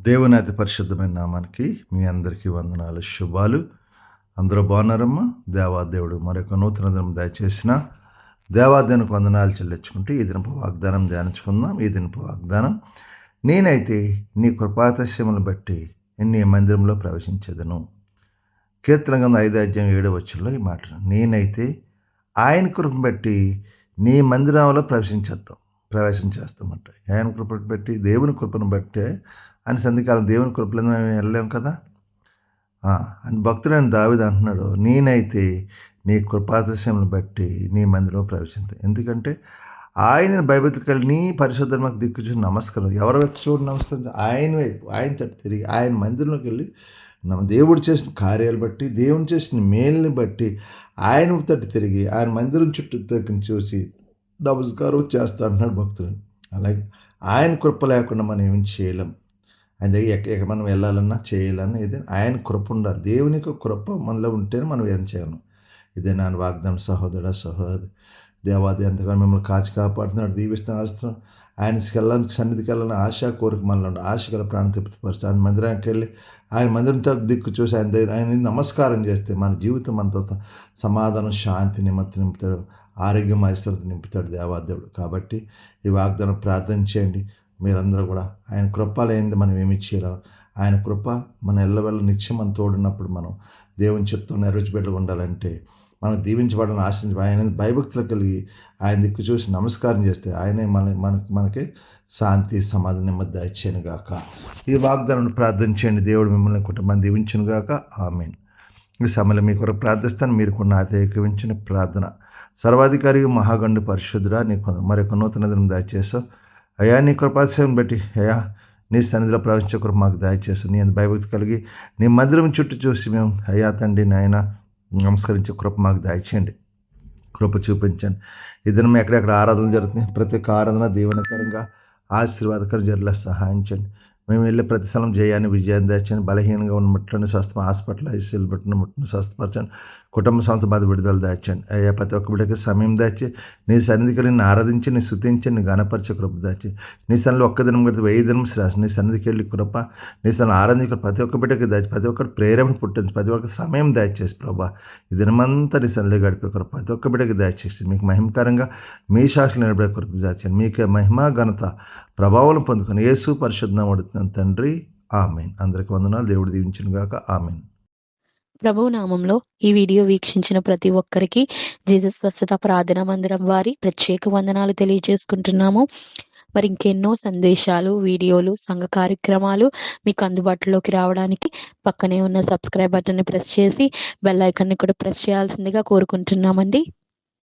దేవుని అతి పరిశుద్ధమైన నామానికి మీ అందరికీ వందనాలు, శుభాలు. అందరూ బాగున్నారమ్మా? దేవాదేవుడు మరొక నూతన దినం దయచేసిన దేవాదేవునికి వందనాలు చెల్లించుకుంటూ ఈ దినపు వాగ్దానం ధ్యానించుకుందాం. ఈ దినపు వాగ్దానం, నేనైతే నీ కృపాతిశయములను బట్టి నీ మందిరంలో ప్రవేశించేదను. కీర్తన గ్రంథం 5:7 ఈ మాట, నేనైతే ఆయన కృపను బట్టి నీ మందిరంలో ప్రవేశం చేస్తామంట. ఆయన కృపను బట్టి, దేవుని కృపను బట్టే అని సంధికాలం దేవుని కృపలో మేము వెళ్ళలేం కదా. అని భక్తుడైన దావీదు అంటున్నాడు, నేనైతే నీ కృపాతిశయములను బట్టి నీ మందిరంలో ప్రవేశించాను. ఎందుకంటే ఆయన బైబిల్కి వెళ్ళి నీ పరిశుద్ధమకు దిక్కు చూసి నమస్కారం, ఎవరి వైపు చూడు నమస్కరించాలి, ఆయన వైపు, ఆయన తట్టు తిరిగి ఆయన మందిరంలోకి వెళ్ళి దేవుడు చేసిన కార్యాలు బట్టి, దేవుని చేసిన మేలుని బట్టి ఆయన తట్టు తిరిగి ఆయన మందిరం చుట్టూ దగ్గర చూసి నమస్కారం చేస్తా అంటున్నాడు భక్తుడు. అలాగే ఆయన కృప లేకుండా మనం ఏమి చేయలేం. ఆయన దగ్గర ఎక్కడ మనం వెళ్ళాలన్నా చేయాలన్నా ఏదైనా ఆయన కృప ఉండాలి. దేవునికి కృప మనలో ఉంటేనే మనం ఏం చేయను. ఇదే నా వాగ్దానం. సహోదరి దేవాది ఎంతగానో మిమ్మల్ని కాచి కాపాడుతున్నాడు, దీవిస్తున్నాడు, ఆస్తున్నాడు. ఆయనకి వెళ్ళాలని, సన్నిధికి వెళ్ళాలని ఆశ, కోరిక మనలో ఉండాలి. ఆశ గల ప్రాణం తృప్తిపరుస్తాడు. ఆయన మందిరానికి వెళ్ళి ఆయన మందిరంతో దిక్కు చూసి ఆయన నమస్కారం చేస్తే మన జీవితం అంతా సమాధానం, శాంతి నింపుతాడు, ఆరోగ్యం, ఐశ్వర్యత నింపుతాడు దేవాదేవుడు. కాబట్టి ఈ వాగ్దానం ప్రార్థన చేయండి. మీరందరూ కూడా ఆయన కృప లేనిది మనం ఏమి చేయలేం. ఆయన కృప మన ఎల్లవెల్ల నిత్యం మన తోడున్నప్పుడు మనం దేవుని చిత్తం నెరవేర్చిబెట్టుగా ఉండాలంటే మనం దీవించబడాలని ఆశించి ఆయన భయభక్తులు కలిగి ఆయన దిక్కు చూసి నమస్కారం చేస్తే ఆయనే మనకి శాంతి, సమాధానం, నెమ్మది దయచేయను గాక. ఈ వాగ్దానాన్ని ప్రార్థన చేయండి. దేవుడు మిమ్మల్ని కుటుంబాన్ని దీవించును గాక. ఆమేన్. ఈ సమయంలో మీ కొరకు ప్రార్థిస్తాను. మీరు కూడా ఏకీవించిన ప్రార్థన. సర్వాధికారి మహాగండు పరిశుద్ధుడా, నీకు మరొక నూతన దినం దయచేసావు అయ్యా. నీ కృపాతిశయం బట్టి అయ్యా నీ సన్నిధిలో ప్రవేశించే కృప మాకు దయచేస్తాను. నీ భయభక్తి కలిగి నీ మందిరం చుట్టూ చూసి మేము అయ్యా తండ్రి నాయన నమస్కరించే కృప మాకు దయచేయండి, కృప చూపించండి. ఈ దినం ఎక్కడెక్కడ ఆరాధనలు జరుగుతున్నాయి, ప్రతి ఒక్క ఆరాధన దీవెనకరంగా ఆశీర్వాదకరం జరిగేలా సహాయం చేయండి. మేము వెళ్ళే ప్రతి స్థలం జయాన్ని, విజయాన్ని దయచేయండి. బలహీనంగా ఉన్న ముట్టని స్వస్థ, హాస్పిటల్, ఐసీయూలు పెట్టిన ముట్టని స్వస్థపరచండి. కుటుంబ సంస్థ బాధ విడుదల దాచండి అయ్యా. ప్రతి ఒక్క బిడ్డకి సమయం దాచి నీ సన్నిధికి నిన్ను ఆరాధించి, నీ స్తుతించి, నీ గణపరిచే కృప దాచి నీ సన్నిధిలో ఒక్క దినం పెడితే 1000 దినం శ్రేష్ఠ. నీ సన్నిధికి వెళ్ళి కృప, నీ సన్నిధిని ఆరాధించి ప్రతి ఒక్క బిడ్డకి దాచి, ప్రతి ఒక్కటి ప్రేరణ పుట్టించి, ప్రతి ఒక్క సమయం దాచేసి ప్రభా ఈ దినమంతా నీ సన్నిధిలో గడిపే కృప ప్రతి ఒక్క బిడ్డకి దాచేసి మీకు మహిమకరంగా మీ శాసనం నిలబడే కృప దాచండి. మీకే మహిమ, ఘనత, ప్రభావం పొందుకొని యేసు పరిశుద్ధం అడుగుతున్నాను తండ్రి. ఆమేన్. అందరికి వందనాలు. దేవుడు దీవించును గాక. ఆమేన్. ప్రభువు నామంలో ఈ వీడియో వీక్షించిన ప్రతి ఒక్కరికి జీసస్ స్వస్థత ప్రార్థనా మందిరం వారి ప్రత్యేక వందనాలు తెలియజేసుకుంటున్నాము. మరి ఇంకెన్నో సందేశాలు, వీడియోలు, సంఘ కార్యక్రమాలు మీకు అందుబాటులోకి రావడానికి పక్కనే ఉన్న సబ్స్క్రైబ్ బటన్ని ప్రెస్ చేసి బెల్ ఐకాన్ని కూడా ప్రెస్ చేయాల్సిందిగా కోరుకుంటున్నామండి.